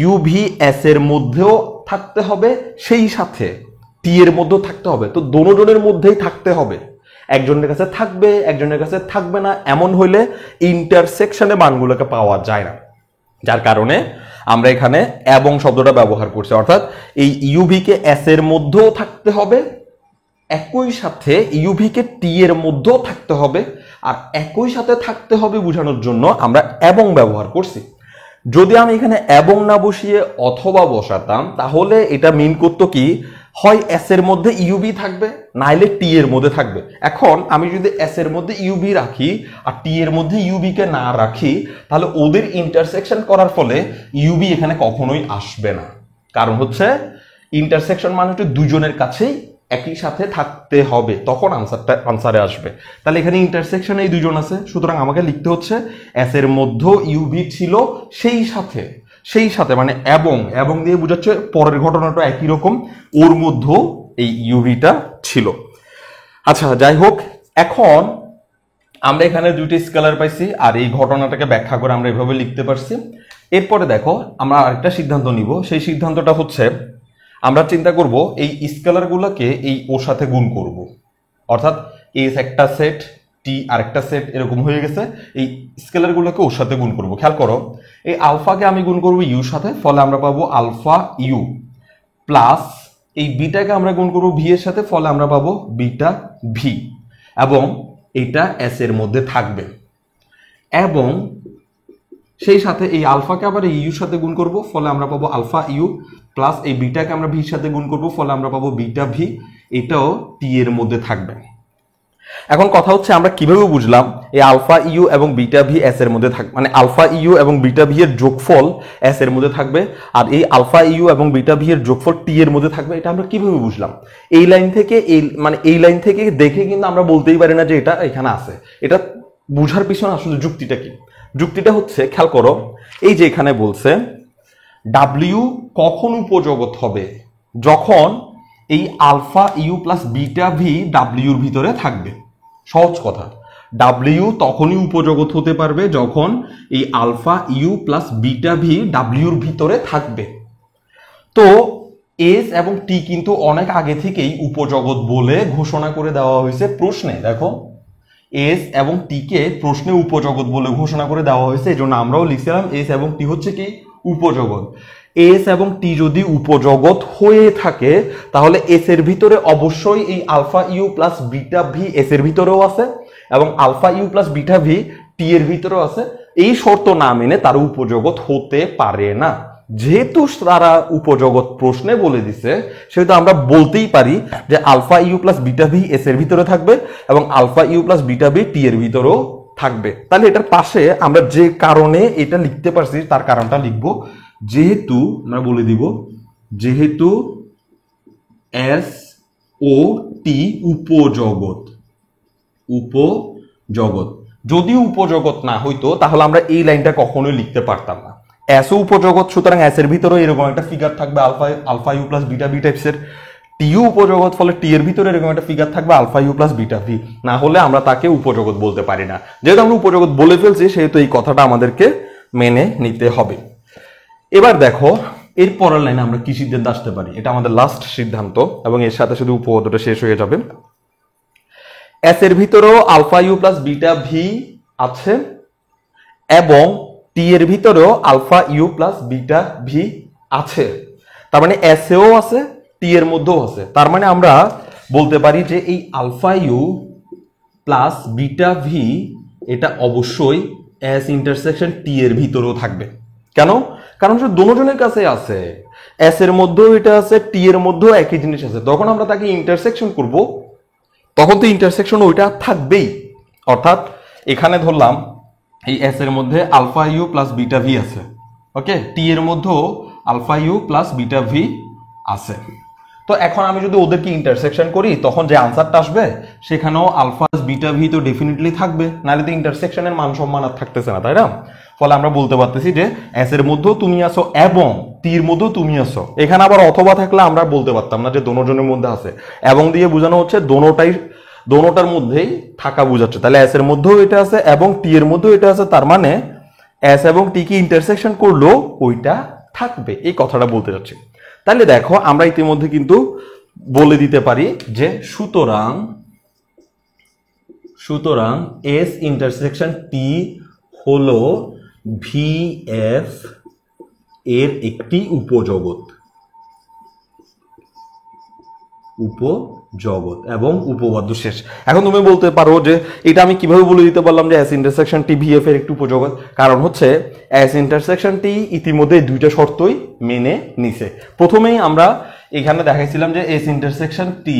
ইউভি এস এর মধ্যেও থাকতে হবে, সেই সাথে টি এর মধ্যেও থাকতে হবে। তো দোনোজনের মধ্যেই থাকতে হবে, একজনের কাছে থাকবে একজনের কাছে থাকবে না, এমন হইলে ইন্টারসেকশনে মানগুলোকে পাওয়া যায় না। যার কারণে আমরা এখানে এবং শব্দটা ব্যবহার করছি, অর্থাৎ এই ইউভি কে এস এর মধ্যেও থাকতে হবে, একই সাথে ইউভি কে টি এর মধ্যেও থাকতে হবে, আর একই সাথে থাকতে হবে বোঝানোর জন্য আমরা এবং ব্যবহার করছি। যদি আমি এখানে এবং না বসিয়ে অথবা বসাতাম, তাহলে এটা মিন করতো কি, হয় এস এর মধ্যে ইউভি থাকবে নাইলে টি এর মধ্যে থাকবে। এখন আমি যদি এস এর মধ্যে ইউভি রাখি আর টি এর মধ্যে ইউভি কে না রাখি, তাহলে ওদের ইন্টারসেকশন করার ফলে ইউভি এখানে কখনোই আসবে না। কারণ হচ্ছে ইন্টারসেকশন মানে হচ্ছে দুজনের কাছেই একই সাথে থাকতে হবে, তখন আনসারে আসবে। তাহলে এখানে ইন্টারসেকশনে এই দুজন আছে, সুতরাং আমাকে লিখতে হচ্ছে এস এর মধ্যে ইউভি ছিল, সেই সাথে মানে এবং দিয়ে বোঝাচ্ছে পরের ঘটনাটা একই রকম, ওর মধ্যেও এই ইউভিটা ছিল। আচ্ছা যাই হোক, এখন আমরা এখানে দুইটি স্কেলার পাইছি আর এই ঘটনাটাকে ব্যাখ্যা করে আমরা এভাবে লিখতে পারছি। এরপরে দেখো আমরা আরেকটা সিদ্ধান্ত নিব, সেই সিদ্ধান্তটা হচ্ছে আমরা চিন্তা করব এই স্কেলার গুলাকে এই ওর সাথে গুণ করব, অর্থাৎ এস একটা সেট, টি আরেকটা সেট, এরকম হয়ে গেছে। এই স্কেলার গুলোকে ওর সাথে গুণ করব। খেয়াল করো, এই আলফাকে আমি গুণ করব ইউর সাথে, ফলে আমরা পাবো আলফা ইউ, প্লাস এই বিটাকে আমরা গুণ করব ভি এর সাথে, ফলে আমরা পাবো বিটা ভি, এবং এটা এস এর মধ্যে থাকবে। এবং সেই সাথে এই আলফাকে আবার এই ইউর সাথে গুণ করব, ফলে আমরা পাবো আলফা ইউ, প্লাস এই বিটাকে আমরা ভির সাথে গুণ করব, ফলে আমরা পাবো বিটা ভি, এটাও টি এর মধ্যে থাকবে। এখন কথা হচ্ছে আমরা কিভাবে বুঝলাম এই আলফা ইউ এবং বিটা ভি এস এর মধ্যে থাকবে, মানে আলফা ইউ এবং বিটা ভি এর যোগফল এস এর মধ্যে থাকবে, আর এই আলফা ইউ এবং বিটা ভি এর যোগফল টি এর মধ্যে থাকবে, এটা আমরা কিভাবে বুঝলাম? এই লাইন থেকে এই লাইন থেকে দেখে কিন্তু আমরা বলতেই পারি না যে এটা এখানে আছে। এটা বুঝার পিছনে আসলে যুক্তিটা কি? যুক্তিটা হচ্ছে, খেয়াল করো, এই যে এখানে বলছে ডাব্লিউ কখন উপজগৎ হবে? যখন এই alpha you plus beta V ডাব্লিউর ভিতরে থাকবে। সহজ কথা, ডাব্লিউ তখনই উপজগৎ হতে পারবে যখন এই alpha you plus beta V ডাব্লিউর ভিতরে থাকবে। তো এস এবং টি কিন্তু অনেক আগে থেকেই উপজগৎ বলে ঘোষণা করে দেওয়া হয়েছে প্রশ্নে। দেখো, এস এবং টি কে প্রশ্নে উপজগৎ বলে ঘোষণা করে দেওয়া হয়েছে, এই জন্য আমরাও লিখছিলাম এস এবং টি হচ্ছে কি উপজগৎ। এস এবং টি যদি উপজগৎ হয়ে থাকে তাহলে এস এর ভিতরে অবশ্যই এই alpha you plus beta V S এর ভিতরেও আছে এবং alpha you plus beta v T এর ভিতরেও আছে। এই শর্ত না মেনে তারা উপজগৎ হতে পারে না। যেহেতু তারা উপজগৎ প্রশ্নে বলে দিছে, সেহেতু আমরা বলতেই পারি যে alpha you plus beta V S এর ভিতরে থাকবে এবং alpha you plus beta v T এর ভিতরেও থাকবে। তাহলে এটার পাশে আমরা যে কারণে এটা লিখতে পারছি তার কারণটা লিখবো। যেহেতু আমরা বলে দিব, যেহেতু এস ও টি উপজগৎ, যদি উপজগৎ না হইতো তাহলে আমরা এই লাইনটা কখনোই লিখতে পারতাম না। এস ও উপজগৎ, সুতরাং এস এর ভিতরে এরকম একটা ফিগার থাকবে alpha you plus beta V টাইপসের। টিও উপজগৎ, ফলে টি এর ভিতরে এরকম একটা ফিগার থাকবে alpha you plus beta v. না হলে আমরা তাকে উপজগৎ বলতে পারি না। যেহেতু আমরা উপজগৎ বলে ফেলছি সেহেতু এই কথাটা আমাদেরকে মেনে নিতে হবে। এবার দেখো, এর পরের লাইনে আমরা কি সিদ্ধান্ত আসতে পারি? এটা আমাদের লাস্ট সিদ্ধান্ত এবং এর সাথে শুধু উপপাদ্যটা শেষ হয়ে যাবে। এস এর ভিতরেও alpha you plus beta v আছে এবং টি এর ভিতরেও alpha you plus beta v আছে। তার মানে এস এও আছে, টি এর মধ্যেও আছে। তার মানে আমরা বলতে পারি যে এই alpha you plus beta v এটা অবশ্যই এস ইন্টারসেকশন টি এর ভিতরেও থাকবে। কেন? কারণ সে দুজনের কাছে আছে, এস এর মধ্যেও এটা আছে, টি এর মধ্যেও একই জিনিস আছে। তখন আমরা তাকে ইন্টারসেকশন করব, তখন তো ইন্টারসেকশন ওইটা থাকবেই। অর্থাৎ এখানে ধরলাম এই এস এর মধ্যে alpha you plus beta v আছে, ওকে, টি এর মধ্যেও alpha you plus beta v আছে। তো এখন আমি যদি ওদেরকে ইন্টারসেকশন করি তখন যে আনসারটা আসবে সেখানেও আলফা বিটা ভি তো ডেফিনেটলি থাকবে, নাহলে তো ইন্টারসেকশনের মান সম্মান আর থাকতেছে না, তাই না? ফলে আমরা বলতে পারতেছি যে এস এর মধ্যেও তুমি আসো এবং টির মধ্যেও তুমি আসো। এখানে আবার অথবা থাকলে আমরা বলতে পারতাম না যে দোনোজনের মধ্যে আছে, এবং দিয়ে বোঝানো হচ্ছে দোনোটার মধ্যেই থাকা বোঝাচ্ছে। তাহলে এস এর মধ্যেও এটা আছে এবং টি এর মধ্যেও এটা আছে, তার মানে এস এবং টি কি ইন্টারসেকশন করলেও ওইটা থাকবে, এই কথাটা বলতে যাচ্ছি। তাহলে দেখো, আমরা ইতিমধ্যে কিন্তু বলে দিতে পারি যে সুতরাং এস ইন্টারসেকশন টি হলো ভি এফ এর একটি উপজগৎ এবং উপপাদ্য শেষ। এখন তুমি বলতে পারো যে এটা আমি কিভাবে বলে দিতে পারলাম যে S intersection T V F এর একটি উপজগৎ? কারণ হচ্ছে এস ইন্টারসেকশন টি ইতিমধ্যে দুইটা শর্তই মেনে নিছে। প্রথমেই আমরা এখানে দেখাইছিলাম যে এস ইন্টারসেকশন টি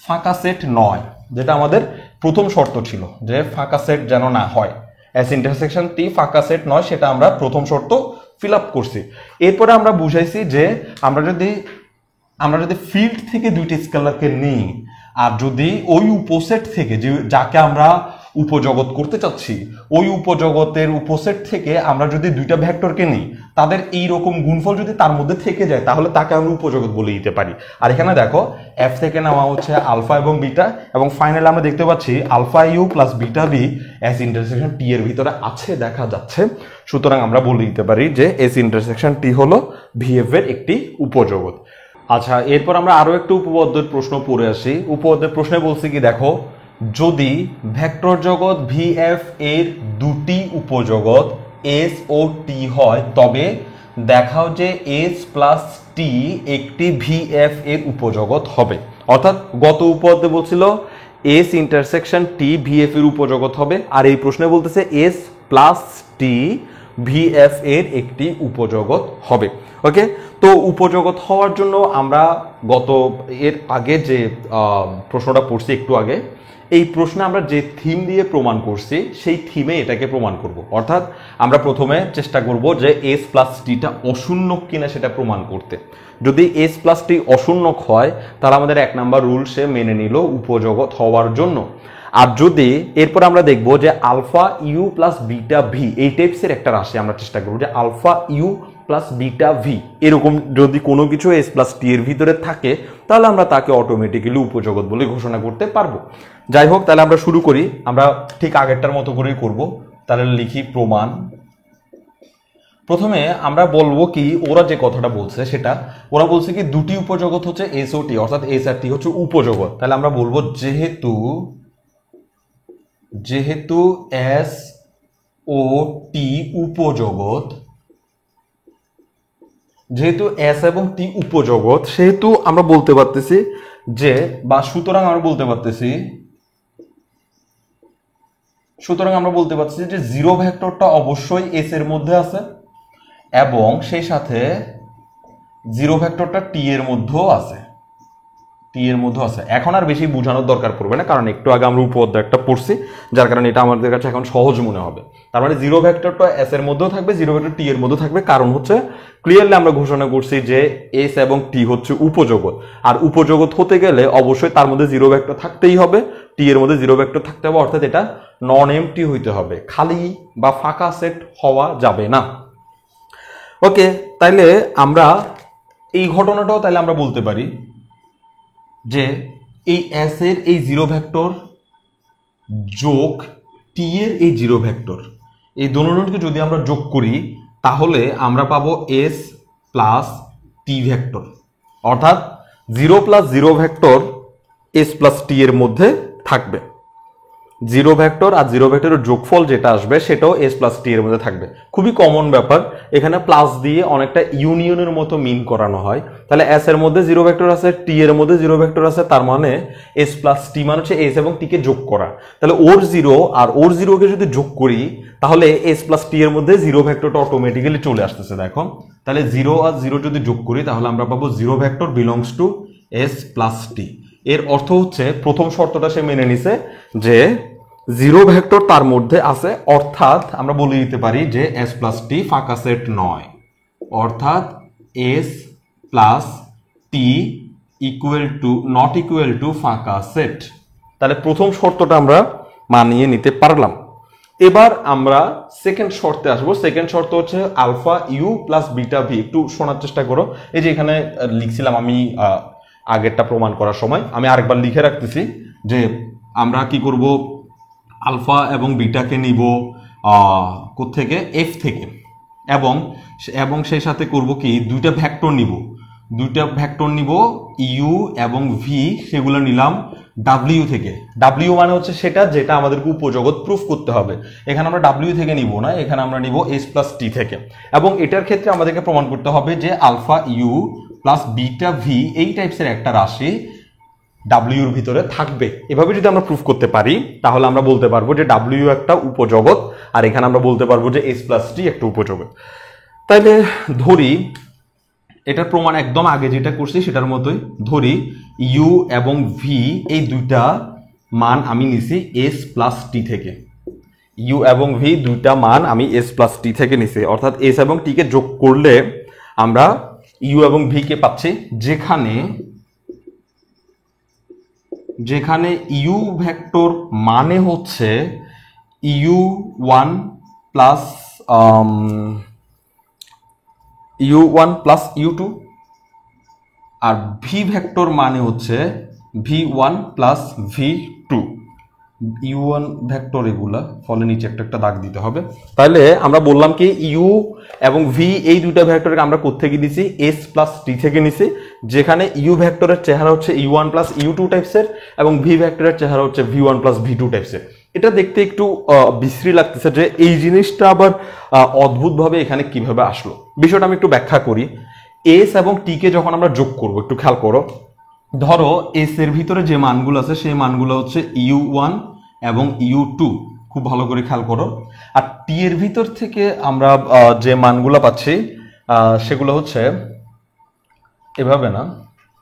ফাঁকা সেট নয়, যেটা আমাদের প্রথম শর্ত ছিল যে ফাঁকা সেট যেন না হয়। এস ইন্টারসেকশন টি ফাঁকা সেট নয়, সেটা আমরা প্রথম শর্ত ফিল আপ করছি। এরপরে আমরা বুঝাইছি যে আমরা যদি ফিল্ড থেকে দুইটি স্কেলারকে নিই আর যদি ওই উপসেট থেকে যাকে আমরা উপজগৎ করতে চাচ্ছি ওই উপজগতের উপসেট থেকে আমরা যদি দুইটা ভেক্টরকে নিই, তাদের এই রকম গুণফল যদি তার মধ্যে থেকে যায় তাহলে তাকে আমরা উপজগৎ বলে দিতে পারি। আর এখানে দেখো, এফ থেকে নেওয়া হচ্ছে আলফা এবং বিটা, এবং ফাইনালি আমরা দেখতে পাচ্ছি alpha you plus beta V S intersection T এর ভিতরে আছে, দেখা যাচ্ছে। সুতরাং আমরা বলে দিতে পারি যে এস ইন্টারসেকশন টি হলো ভিএফ এর একটি উপজগৎ। আচ্ছা, এরপর আমরা আরো একটা উপপাদ্যের প্রশ্ন পড়ে আসি। উপপাদ্যের প্রশ্নে বলছি কি, দেখো, যদি ভেক্টর জগৎ ভিএফ এর দুটি উপজগৎ এস ও টি হয় তবে দেখাও যে এস প্লাস টি একটি ভিএফ এর উপজগৎ হবে। অর্থাৎ গত উপপাদ্যে বলছিল এস ইন্টারসেকশন টি ভিএফ এর উপজগৎ হবে, আর এই প্রশ্নে বলতেছে এস প্লাস টি ভিএফ এর একটি উপজগৎ হবে। ওকে, তো উপজগৎ হওয়ার জন্য আমরা এর আগে যে প্রশ্নটা পড়ছি একটু আগে, এই প্রশ্নে আমরা যে থিম দিয়ে প্রমাণ করছি সেই থিমে এটাকে প্রমাণ করব। অর্থাৎ আমরা প্রথমে চেষ্টা করব যে এস প্লাস টিটা অশূন্যক কিনা সেটা প্রমাণ করতে। যদি এস প্লাস টি অশূন্যক হয় তাহলে আমাদের 1 নাম্বার রুল সে মেনে নিল উপজগৎ হওয়ার জন্য। আর যদি এরপর আমরা দেখব যে alpha you plus beta v এই টাইপসের একটা রাশি আমরা চেষ্টা করব যে alpha you plus beta v এরকম যদি কোনো কিছু এস প্লাস টি এর ভিতরে থাকে তাহলে আমরা তাকে অটোমেটিক্যালি উপজগৎ বলে ঘোষণা করতে পারবো। যাই হোক, তাহলে আমরা শুরু করি। আমরা ঠিক আগেরটার মতো করেই করব। তাহলে লিখি প্রমাণ। প্রথমে আমরা বলবো কি, ওরা যে কথাটা বলছে সেটা, ওরা বলছে কি দুটি উপজগৎ হচ্ছে এস ও টি, অর্থাৎ এস আর টি হচ্ছে উপজগৎ। তাহলে আমরা বলবো যেহেতু এস ও টি উপজগৎ, যেহেতু এস এবং টি উপজগৎ সেহেতু আমরা বলতে পারতেছি যে, বা সুতরাং আমরা বলতে পারতেছি যে জিরো ভেক্টরটা অবশ্যই এস এর মধ্যে আছে এবং সেই সাথে জিরো ভেক্টরটা টি এর মধ্যেও আছে। এখন আর বেশি বোঝানোর দরকার পড়বে না, কারণ একটু আগে আমরা উপঅধ্যায় একটা পড়ছি, যার কারণে এটা আমাদের কাছে এখন সহজ মনে হবে। তার মানে জিরো ভেক্টরটা এস এর মধ্যেও থাকবে, জিরো ভেক্টর টি এর মধ্যেও থাকবে, কারণ হচ্ছে ক্লিয়ারলি আমরা ঘোষণা করছি যে এস এবং টি হচ্ছে উপজগৎ। আর উপজগৎ হতে গেলে অবশ্যই তার মধ্যে জিরো ভেক্টর থাকতেই হবে, টি এর মধ্যে জিরো ভেক্টর থাকতে হবে, অর্থাৎ এটা নন এমটি হইতে হবে, খালি বা ফাঁকা সেট হওয়া যাবে না। ওকে, তাইলে আমরা এই ঘটনাটাও তাহলে আমরা বলতে পারি যে এই এস এর এই জিরো ভেক্টর যোগ টি এর এই জিরো ভেক্টর, এই দুটোকে যদি আমরা যোগ করি তাহলে আমরা পাবো এস প্লাস টি ভেক্টর, অর্থাৎ zero plus zero vector S plus T এর মধ্যে থাকবে। জিরো ভেক্টর আর জিরো ভেক্টরের যোগফল যেটা আসবে সেটাও এস প্লাস টি এর মধ্যে থাকবে। খুবই কমন ব্যাপার, এখানে প্লাস দিয়ে অনেকটা ইউনিয়নের মতো মিন করানো হয়। তাহলে এস এর মধ্যে জিরো ভেক্টর আছে, টি এর মধ্যে জিরো ভেক্টর আছে, তার মানে এস প্লাস টি মানে হচ্ছে এস এবং টি কে যোগ করা। তাহলে ওর জিরো আর ওর জিরোকে যদি যোগ করি তাহলে এস প্লাস টি এর মধ্যে জিরো ভেক্টরটা অটোমেটিক্যালি চলে আসতেছে। দেখো, তাহলে জিরো আর জিরো যদি যোগ করি তাহলে আমরা পাবো zero vector belongs to S plus T. এর অর্থ হচ্ছে প্রথম শর্তটা সে মেনে নিছে যে জিরো ভেক্টর তার মধ্যে আছে, অর্থাৎ আমরা বলে দিতে পারি যে এস প্লাস টি ফাঁকা সেট নয়, অর্থাৎ S plus T not equal to ফাঁকা সেট। তাহলে প্রথম শর্তটা আমরা মানিয়ে নিতে পারলাম। এবার আমরা সেকেন্ড শর্তে আসবো। সেকেন্ড শর্ত হচ্ছে alpha you plus beta v. একটু শোনার চেষ্টা করো। এই যে এখানে লিখছিলাম আমি আগেরটা প্রমাণ করার সময়, আমি আরেকবার লিখে রাখতেছি যে আমরা কি করব, আলফা এবং বিটাকে নিব কোত্থেকে, এফ থেকে, এবং সেই সাথে করব কি দুইটা ভেক্টর নিব ইউ এবং ভি, সেগুলো নিলাম ডাব্লিউ থেকে। ডাব্লিউ মানে হচ্ছে সেটা যেটা আমাদেরকে উপজগৎ প্রুফ করতে হবে। এখানে আমরা ডাব্লিউ থেকে নিব না, এখানে আমরা নিব এস প্লাস টি থেকে। এবং এটার ক্ষেত্রে আমাদেরকে প্রমাণ করতে হবে যে alpha you plus beta v এই টাইপসের একটা রাশি ডাব্লিউর ভিতরে থাকবে। এভাবে যদি আমরা প্রুফ করতে পারি তাহলে আমরা বলতে পারবো যে ডাব্লিউ একটা উপজগৎ, আর এখানে আমরা বলতে পারবো যে এস প্লাস টি একটা উপজগৎ। তাইলে ধরি এটার প্রমাণ একদম আগে যেটা করছি সেটার মতোই। ধরি ইউ এবং ভি এই দুইটা মান আমি নিছি এস প্লাস টি থেকে। ইউ এবং ভি দুইটা মান আমি এস প্লাস টি থেকে নিছি, অর্থাৎ এস এবং টি কে যোগ করলে আমরা ইউ এবং ভি কে পাচ্ছি, যেখানে ইউ ভেক্টর মানে হচ্ছে you one plus you two, আর ভি ভেক্টর মানে হচ্ছে V one plus V two. U one vector এগুলা, ফলে নিচে একটা দাগ দিতে হবে। তাহলে আমরা বললাম কি ইউ এবং ভি এই দুইটা ভেক্টরকে আমরা কোত্থেকে নিছি, এস প্লাস টি থেকে নিছি, যেখানে ইউ ভেক্টরের চেহারা হচ্ছে you one plus you two টাইপসের এবং ভি ভেক্টরের চেহারা হচ্ছে V one plus V two টাইপসের। এটা দেখতে একটু বিশ্রী লাগতেছে যে এই জিনিসটা আবার অদ্ভুতভাবে এখানে কিভাবে আসলো। বিষয়টা আমি একটু ব্যাখ্যা করি। এস এবং টি কে যখন আমরা যোগ করব, একটু খেয়াল করো, ধরো এস এর ভিতরে যে মানগুলো আছে সেই মানগুলো হচ্ছে ইউ ওয়ান এবং ইউ টু, খুব ভালো করে খেয়াল করো। আর টি এর ভিতর থেকে আমরা যে মানগুলো পাচ্ছি সেগুলো হচ্ছে এভাবে না,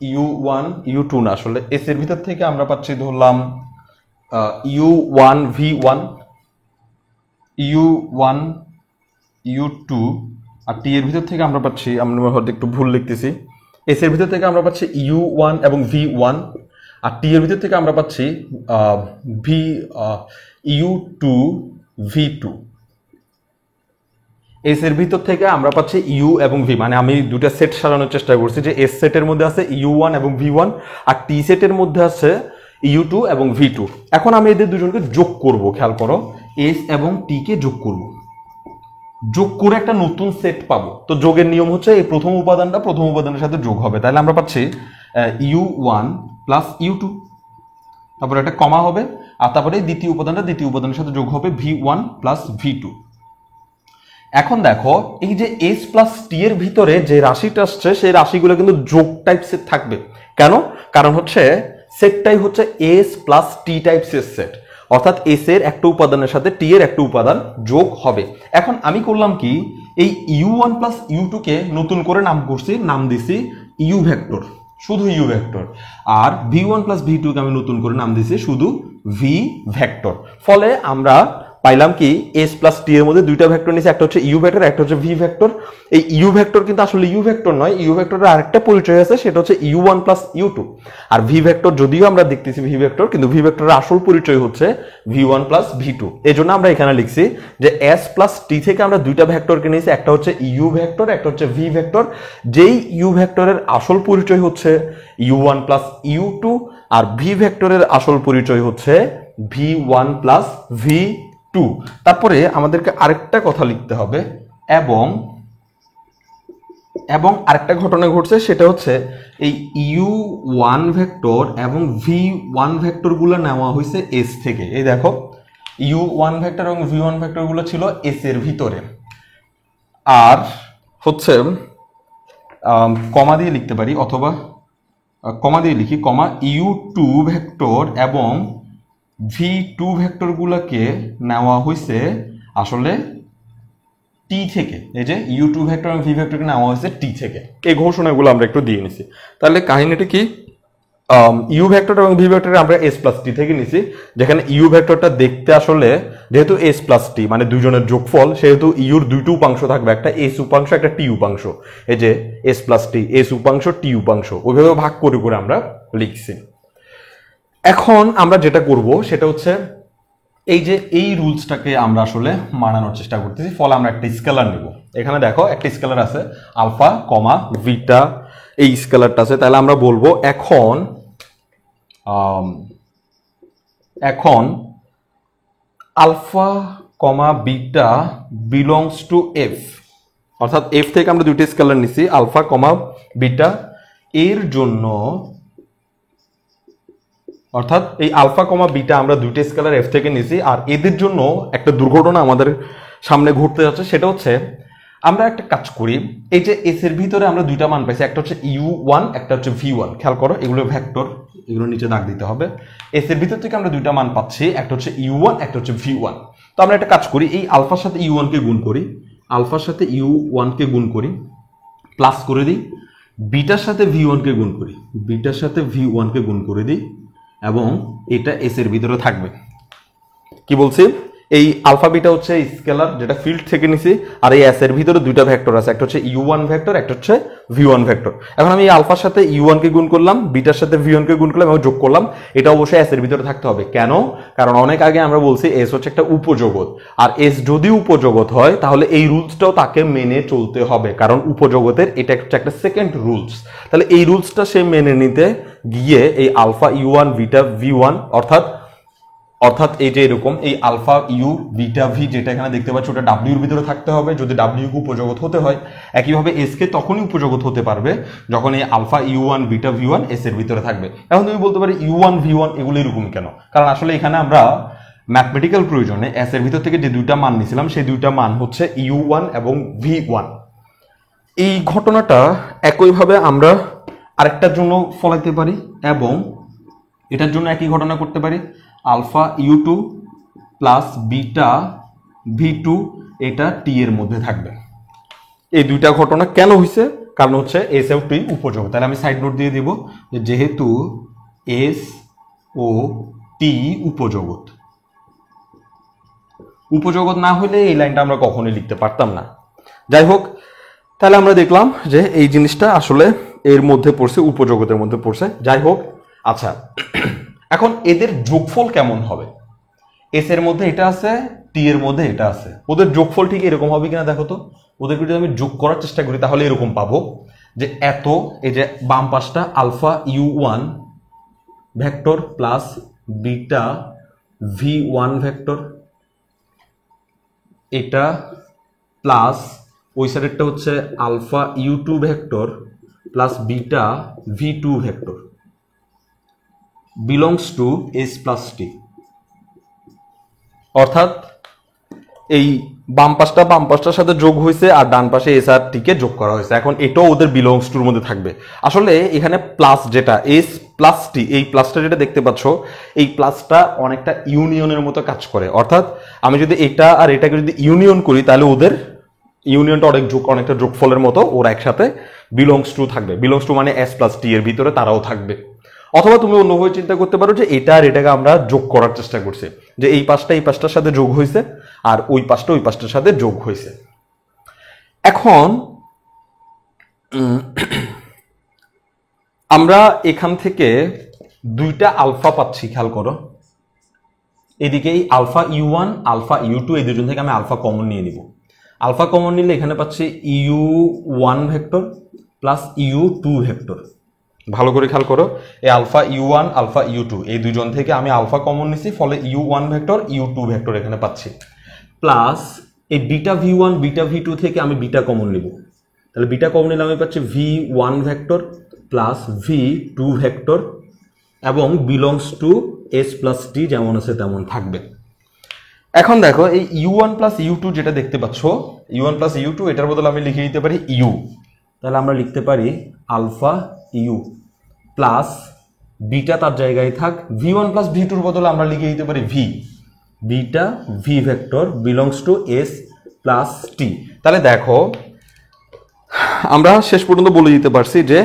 ইউ ওয়ান ইউ টু না, আসলে এস এর ভিতর থেকে আমরা পাচ্ছি ধরলাম u1v1 u1 u2 আর টি এর ভিতর থেকে আমরা পাচ্ছি, আমরা হয়তো একটু ভুল লিখতেছি, এস এর ভিতর থেকে আমরা পাচ্ছি u1 এবং v1 আর টি এর ভিতর থেকে আমরা পাচ্ছি u2 v2। এস এর ভিতর থেকে আমরা পাচ্ছি ইউ এবং ভি, মানে আমি দুটা সেট সাজানোর চেষ্টা করছি যে এস সেটের মধ্যে আছে u1 এবং v1 আর টি সেটের মধ্যে আছে u2 এবং v2। এখন আমি এদের দুজনকে যোগ করব, খেয়াল করো, এস এবং টি কে যোগ করব, যোগ করে একটা নতুন সেট পাবো। তো যোগের নিয়ম হচ্ছে এই প্রথম উপাদানটা প্রথম উপাদানের সাথে যোগ হবে, তাহলে আমরা পাচ্ছি u1 প্লাস u2, তারপরে একটা কমা হবে, আর তারপরে দ্বিতীয় উপাদানটা দ্বিতীয় উপাদানের সাথে যোগ হবে v1 প্লাস v2। এখন দেখো এই যে এস প্লাস টি এর ভিতরে যে রাশিটা আসছে সেই রাশিগুলো কিন্তু যোগ টাইপসের থাকবে। কেন? কারণ হচ্ছে সেটটাই হচ্ছে এস প্লাস টি টাইপসের সেট, অর্থাৎ এস এর একটা উপাদানের সাথে টি এর একটা উপাদান যোগ হবে। এখন আমি করলাম কি, এই u1 প্লাস u2 কে নতুন করে নাম করছি, নাম দিছি ইউ ভেক্টর, শুধু ইউ ভেক্টর, আর v1 প্লাস v2 কে আমি নতুন করে নাম দিছি শুধু ভি ভেক্টর। ফলে আমরা পাইলাম কি, এস প্লাস টি এর মধ্যে দুইটা ভেক্টর নিয়েছে, একটা হচ্ছে ইউ ভেক্টর, একটা হচ্ছে ভি ভেক্টর। এই ইউ ভেক্টর কিন্তু আসলে ইউ ভেক্টর নয়, ইউ ভেক্টরের আরেকটা পরিচয় আছে, সেটা হচ্ছে u1 প্লাস u2। আর ভি ভেক্টর যদিও আমরা দেখতেছি ভি ভেক্টর, কিন্তু ভি ভেক্টরের আসল পরিচয় হচ্ছে v1 প্লাস v2। এই জন্য আমরা এখানে লিখছি যে এস প্লাস টি থেকে আমরা দুইটা ভেক্টরকে নিয়েছি, একটা হচ্ছে ইউ ভেক্টর, একটা হচ্ছে ভি ভেক্টর। যেই ইউ ভেক্টরের আসল পরিচয় হচ্ছে u1 প্লাস u2, আর ভি ভেক্টরের আসল পরিচয় হচ্ছে v1 প্লাস v2। তারপরে আমাদেরকে আরেকটা কথা লিখতে হবে, এবং আরেকটা ঘটনা ঘটছে, সেটা হচ্ছে এই u1 ভেক্টর এবং v1 ভেক্টর গুলো নেওয়া হয়েছে এস থেকে। এই দেখো u1 ভেক্টর এবং v1 ভেক্টর গুলো ছিল এস এর ভিতরে, আর হচ্ছে কমা দিয়ে লিখতে পারি, অথবা কমা দিয়ে লিখি, কমা u2 ভেক্টর এবং v2 ভেক্টর গুলোকে নেওয়া হয়েছে আসলে টি থেকে। এই যে u2 ভেক্টর এবং v ভেক্টরকে নেওয়া হয়েছে টি থেকে। এই ঘোষণাগুলো আমরা একটু দিয়ে নিছি। তাহলে কাহিনীটা কি, ইউ ভেক্টর এবং ভি ভেক্টর আমরা এস প্লাস টি থেকে নিছি, যেখানে ইউ ভেক্টরটা দেখতে আসলে যেহেতু এস প্লাস টি মানে দুইজনের যোগফল, সেহেতু ইউর দুইটা উপাংশ থাকবে, একটা এস উপাংশ একটা টি উপাংশ। এই যে এস প্লাস টি, এস উপাংশ টি উপাংশ, ওইভাবে ভাগ করে করে আমরা লিখছি। এখন আমরা যেটা করব সেটা হচ্ছে এই যে এই রুলসটাকে আমরা আসলে মানানোর চেষ্টা করতেছি। ফলে আমরা একটা স্কেলার নেব। এখানে দেখো একটা স্কেলার আছে আলফা কমা বিটা, এই স্কেলারটা আছে। তাহলে আমরা বলবো এখন alpha comma beta belongs to F, অর্থাৎ এফ থেকে আমরা দুইটা স্কেলার নিছি আলফা কমা বিটা এর জন্য, অর্থাৎ এই আলফা কমা বিটা আমরা দুইটা স্কেলার এফ থেকে নিছি। আর এদের জন্য একটা দুর্ঘটনা আমাদের সামনে ঘটতে যাচ্ছে, সেটা হচ্ছে আমরা একটা কাজ করি, এই যে এস এর ভিতরে আমরা দুইটা মান পাইছি, একটা হচ্ছে u1 একটা হচ্ছে v1। খেয়াল করো এগুলো ভেক্টর, এগুলো নিচে দাগ দিতে হবে। এস এর ভিতর থেকে আমরা দুইটা মান পাচ্ছি, একটা হচ্ছে u1 একটা হচ্ছে v1। তো আমরা একটা কাজ করি, এই আলফার সাথে u1 কে গুণ করি, আলফার সাথে u1 কে গুণ করি, প্লাস করে দিই, বিটার সাথে v1 কে গুণ করি, বিটার সাথে v1 কে গুণ করে দিই, এবং এটা এস এর ভিতরে থাকবে। কি বলছি, এই আলফা বিটা হচ্ছে স্কেলার যেটা ফিল্ড থেকে নিছি, আর এই এস এর ভিতরে দুইটা ভেক্টর আছে, একটা হচ্ছে u1 ভেক্টর একটা হচ্ছে v1 ভেক্টর। এখন আমি এই আলফার সাথে u1 কে গুণ করলাম, বিটার সাথে v1 কে গুণ করলাম এবং যোগ করলাম। এটা অবশ্যই এস এর ভিতরে থাকতে হবে। কেন? কারণ অনেক আগে আমরা বলছি এস হচ্ছে একটা উপজগৎ, আর এস যদি উপজগৎ হয় তাহলে এই রুলসটাও তাকে মেনে চলতে হবে, কারণ উপজগতের এটা হচ্ছে একটা সেকেন্ড রুলস। তাহলে এই রুলসটা সে মেনে নিতে গিয়ে এই আলফা u1 বিটা v1, অর্থাৎ এই যে এরকম এই আলফা ইউ বিটা ভি যেটা এখানে দেখতে পাচ্ছ ওটা ডাব্লিউর ভিতরে থাকতে হবে যদি ডাব্লিউ কে উপজগৎ হতে হয়। একইভাবে এস কে তখনই উপজগৎ হতে পারবে যখন এই alpha u1 beta v1 S এর ভিতরে থাকবে। এখন তুমি বলতে পারি u1 v1 এগুলো এরকম কেন? কারণ আসলে এখানে আমরা ম্যাথমেটিক্যাল প্রয়োজনে এস এর ভিতর থেকে যে দুইটা মান নিয়েছিলাম সেই দুইটা মান হচ্ছে u1 এবং v1। এই ঘটনাটা একইভাবে আমরা আরেকটার জন্য ফলাইতে পারি, এবং এটার জন্য একই ঘটনা করতে পারি। Alpha u2 plus beta v2 এটা টি এর মধ্যে থাকবে। এই দুইটা ঘটনা কেন হয়েছে? কারণ হচ্ছে এস ও টি উপযোগ। তাহলে আমি সাইড নোট দিয়ে দিব যে যেহেতু এস ও টি উপজগৎ। উপজগৎ না হলে এই লাইনটা আমরা কখনোই লিখতে পারতাম না। যাই হোক, তাহলে আমরা দেখলাম যে এই জিনিসটা আসলে এর মধ্যে পড়ছে, উপজগতের মধ্যে পড়ছে। যাই হোক, আচ্ছা এখন এদের যোগফল কেমন হবে? এস এর মধ্যে এটা আছে, টি এর মধ্যে এটা আছে, ওদের যোগফল ঠিক এরকম হবে কিনা দেখো তো। ওদেরকে যদি আমি যোগ করার চেষ্টা করি তাহলে এরকম পাবো যে এত, এই যে বাম পাশটা alpha you one vector plus beta V one vector, এটা প্লাস ওই সাইডেরটা হচ্ছে alpha you two vector plus beta V two vector belongs to S plus T. অর্থাৎ এই বাম পাশটার সাথে যোগ হয়েছে আর ডান পাশে এস আর টি কে যোগ করা হয়েছে। এখন এটাও ওদের বিলংস টুর মধ্যে থাকবে। আসলে এখানে প্লাস যেটা এস প্লাস টি, এই প্লাসটা যেটা দেখতে পাচ্ছ, এই প্লাসটা অনেকটা ইউনিয়নের মতো কাজ করে। অর্থাৎ আমি যদি এটা আর এটাকে যদি ইউনিয়ন করি তাহলে ওদের ইউনিয়নটা অনেকটা যোগফলের মতো, ওরা একসাথে বিলংস টু থাকবে। বিলংস টু মানে এস প্লাস টি এর ভিতরে তারাও থাকবে। অথবা তুমি অন্যভাবে চিন্তা করতে পারো যে এটা আর এটাকে আমরা যোগ করার চেষ্টা করছি, যে এই পাশটার সাথে যোগ হয়েছে আর ওই পাশটার সাথে যোগ হয়েছে। এখন আমরা এখান থেকে দুইটা আলফা পাচ্ছি, খেয়াল করো। এদিকে এই alpha you one alpha you two, এই দুজন থেকে আমি আলফা কমন নিয়ে নিব। আলফা কমন নিলে এখানে পাচ্ছি u one vector plus you two vector. ভালো করে খেয়াল করো, এই alpha you one alpha you two, এই দুজন থেকে আমি আলফা কমন নিছি, ফলে u one vector u two vector এখানে পাচ্ছি। প্লাস এই beta V one beta V two থেকে আমি বিটা কমন নিব, তাহলে বিটা কমন নিলে আমি পাচ্ছি v one vector plus V two vector এবং belongs to S plus T, যেমন আছে তেমন থাকবে। এখন দেখো এই u one plus you two যেটা দেখতে পাচ্ছ, u one plus you two, এটার বদলে আমি লিখে দিতে পারি ইউ। তাহলে আমরা লিখতে পারি আলফা ইউ প্লাস বিটা তার জায়গায় থাক, ভি ওয়ান প্লাস ভি টুর বদলে আমরা লিখে দিতে পারি V, beta V vector belongs to S plus T. তাহলে দেখো আমরা শেষ পর্যন্ত বলে দিতে পারছি যে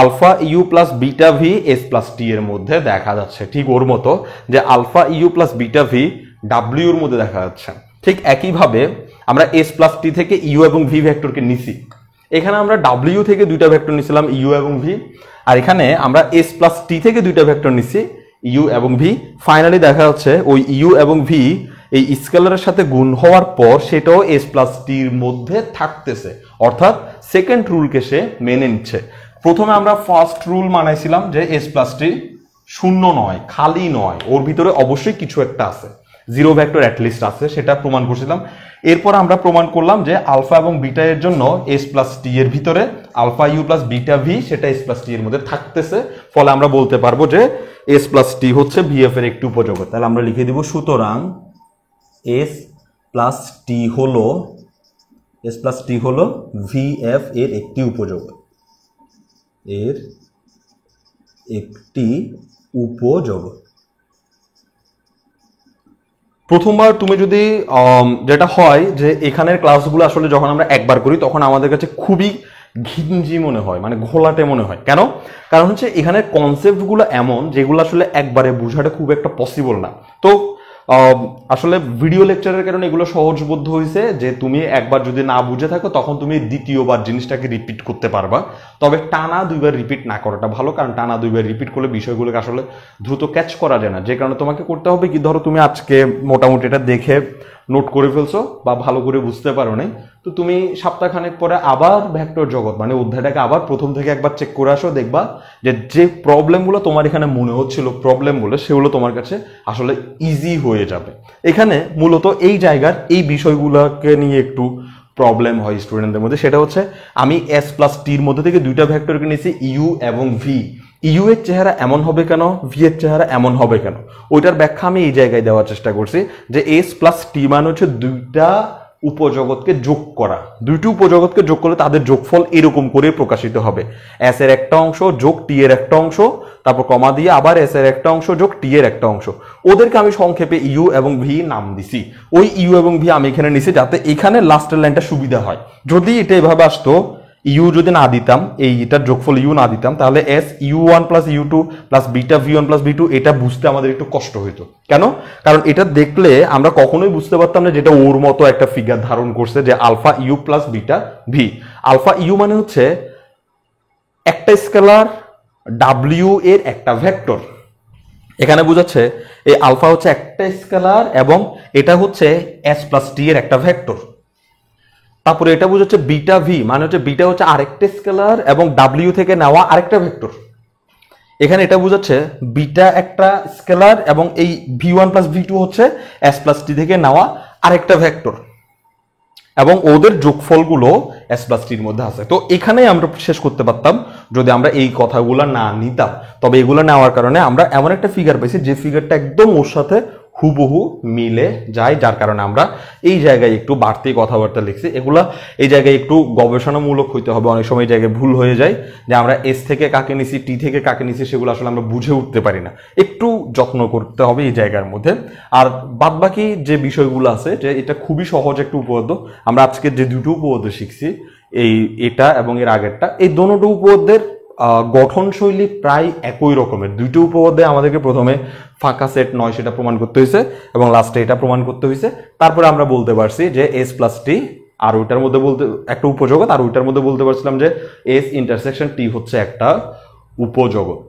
alpha you plus beta V S plus T এর মধ্যে দেখা যাচ্ছে, ঠিক ওর মতো যে alpha you plus beta V W এর মধ্যে দেখা যাচ্ছে। ঠিক একইভাবে আমরা এস প্লাস টি থেকে ইউ এবং ভি ভেক্টরকে নিছি। এখানে আমরা ডাব্লিউ থেকে দুইটা ভেক্টর নিছিলাম ইউ এবং ভি, আর এখানে আমরা এস প্লাস টি থেকে দুইটা ভেক্টর নিছি ইউ এবং ভি। ফাইনালি দেখা যাচ্ছে ওই ইউ এবং ভি এই স্কেলারের সাথে গুণ হওয়ার পর সেটাও এস প্লাস টির মধ্যে থাকতেছে, অর্থাৎ সেকেন্ড রুলকে সে মেনে নিচ্ছে। প্রথমে আমরা ফার্স্ট রুল মানাইছিলাম যে এস প্লাস টি শূন্য নয়, খালি নয়, ওর ভিতরে অবশ্যই কিছু একটা আছে, জিরো ভেক্টর অ্যাটলিস্ট আছে, সেটা প্রমাণ করছিলাম। এরপর আমরা প্রমাণ করলাম যে আলফা এবং বিটা এর জন্য এস প্লাস টি এর ভিতরে alpha you plus beta v সেটা এস প্লাস টি এর মধ্যে থাকতেছে, ফলে আমরা বলতে পারবো যে এস প্লাস টি হচ্ছে ভিএফ এর একটি উপজগৎ। তাহলে আমরা লিখে দিব সুতরাং এস প্লাস টি হলো ভিএফ এর একটি উপজগৎ, এর একটি উপজগৎ। প্রথমবার তুমি যদি যেটা হয় যে এখানের ক্লাসগুলো আসলে যখন আমরা একবার করি তখন আমাদের কাছে খুবই ঘিঞ্জি মনে হয়, মানে ঘোলাটে মনে হয়। কেন? কারণ হচ্ছে এখানের কনসেপ্টগুলো এমন যেগুলো আসলে একবারে বোঝাটা খুব একটা পসিবল না। তো আসলে ভিডিও লেকচারের কারণে এগুলো সহজবোধ্য হয়েছে যে তুমি একবার যদি না বুঝে থাকো তখন তুমি দ্বিতীয়বার জিনিসটাকে রিপিট করতে পারবা। তবে টানা দুইবার রিপিট না করাটা ভালো, কারণ টানা দুইবার রিপিট করলে বিষয়গুলোকে আসলে দ্রুত ক্যাচ করা যায় না। যে কারণে তোমাকে করতে হবে কি, ধরো তুমি আজকে মোটামুটি এটা দেখে নোট করে ফেলছো বা ভালো করে বুঝতে পারো নাই, তো তুমি সপ্তাহখানেক পরে আবার ভেক্টর জগৎ মানে অধ্যায়টাকে আবার প্রথম থেকে একবার চেক করে আসো, দেখবা যে প্রবলেমগুলো তোমার এখানে মনে হচ্ছিল প্রবলেম বলে সেগুলো তোমার কাছে আসলে ইজি হয়ে যাবে। এখানে মূলত এই জায়গার এই বিষয়গুলোকে নিয়ে একটু প্রবলেম হয় স্টুডেন্টদের মধ্যে, সেটা হচ্ছে আমি এস প্লাস টির মধ্যে থেকে দুইটা ভেক্টরকে নিয়েছি ইউ এবং ভি। ইউ এর চেহারা এমন হবে কেন, ভি এর চেহারা এমন হবে কেন, ওইটার ব্যাখ্যা আমি এই জায়গায় দেওয়ার চেষ্টা করছি যে এস প্লাস টি মানে হচ্ছে দুইটা উপজগৎকে যোগ করা, দুইটি উপজগৎকে যোগ করলে তাদের যোগফল এরকম করে প্রকাশিত হবে, এস এর একটা অংশ যোগ টি এর একটা অংশ, তারপর কমা দিয়ে আবার এস এর একটা অংশ যোগ টি এর একটা অংশ। ওদেরকে আমি সংক্ষেপে ইউ এবং ভি নাম দিছি। ওই ইউ এবং ভি আমি এখানে নিছি যাতে এখানে লাস্টের লাইনটা সুবিধা হয়। যদি এটা এভাবে আসতো ইউ যদি না দিতাম, এইটার যোগফল ইউ না দিতাম, তাহলে S u one plus you two plus beta V one plus V two, এটা বুঝতে আমাদের একটু কষ্ট হইতো। কেন? কারণ এটা দেখলে আমরা কখনোই বুঝতে পারতাম না যেটা ওর মতো একটা ফিগার ধারণ করছে, যে alpha you plus beta v. Alpha u মানে হচ্ছে একটা স্কেলার ডাব্লিউ এর একটা ভেক্টর। এখানে বুঝাচ্ছে এই আলফা হচ্ছে একটা স্কেলার এবং এটা হচ্ছে এস প্লাস টি এর একটা ভেক্টর। তারপরে এটা বুঝাচ্ছে বিটা ভি মানে হচ্ছে বিটা হচ্ছে আরেকটা স্কেলার এবং ডাব্লিউ থেকে নেওয়া আরেকটা ভেক্টর। এখানে এটা বুঝাচ্ছে বিটা একটা স্কেলার এবং এই v one plus V two হচ্ছে এস প্লাস টি থেকে নেওয়া আরেকটা ভেক্টর, এবং ওদের যোগফলগুলো এস প্লাস টির মধ্যে আছে। তো এখানেই আমরা শেষ করতে পারতাম যদি আমরা এই কথাগুলো না নিতাম। তবে এগুলো নেওয়ার কারণে আমরা এমন একটা ফিগার পাইছি যে ফিগারটা একদম ওর সাথে হুবহু মিলে যায়, যার কারণে আমরা এই জায়গায় একটু বাড়তি কথাবার্তা লিখছি। এগুলা এই জায়গায় একটু গবেষণামূলক হইতে হবে, অনেক সময় এই জায়গায় ভুল হয়ে যায় যে আমরা এস থেকে কাকে নিছি, টি থেকে কাকে নিছি, সেগুলো আসলে আমরা বুঝে উঠতে পারি না। একটু যত্ন করতে হবে এই জায়গার মধ্যে। আর বাদবাকি যে বিষয়গুলো আছে, যে এটা খুবই সহজ একটা উপপাদ্য। আমরা আজকে যে দুটো উপপাদ্য শিখছি, এটা এবং এর আগেরটা, এই দুটো উপপাদ্যের গঠনশৈলী প্রায় একই রকমের। দুইটো উপপাদ্যে আমাদেরকে প্রথমে ফাঁকা সেট নয় সেটা প্রমাণ করতে হয়েছে এবং লাস্টে এটা প্রমাণ করতে হয়েছে। তারপরে আমরা বলতে পারছি যে এস প্লাস টি, আর ওইটার মধ্যে বলতে একটা উপজগৎ, আর ওইটার মধ্যে বলতে পারছিলাম যে এস ইন্টারসেকশন টি হচ্ছে একটা উপজগৎ।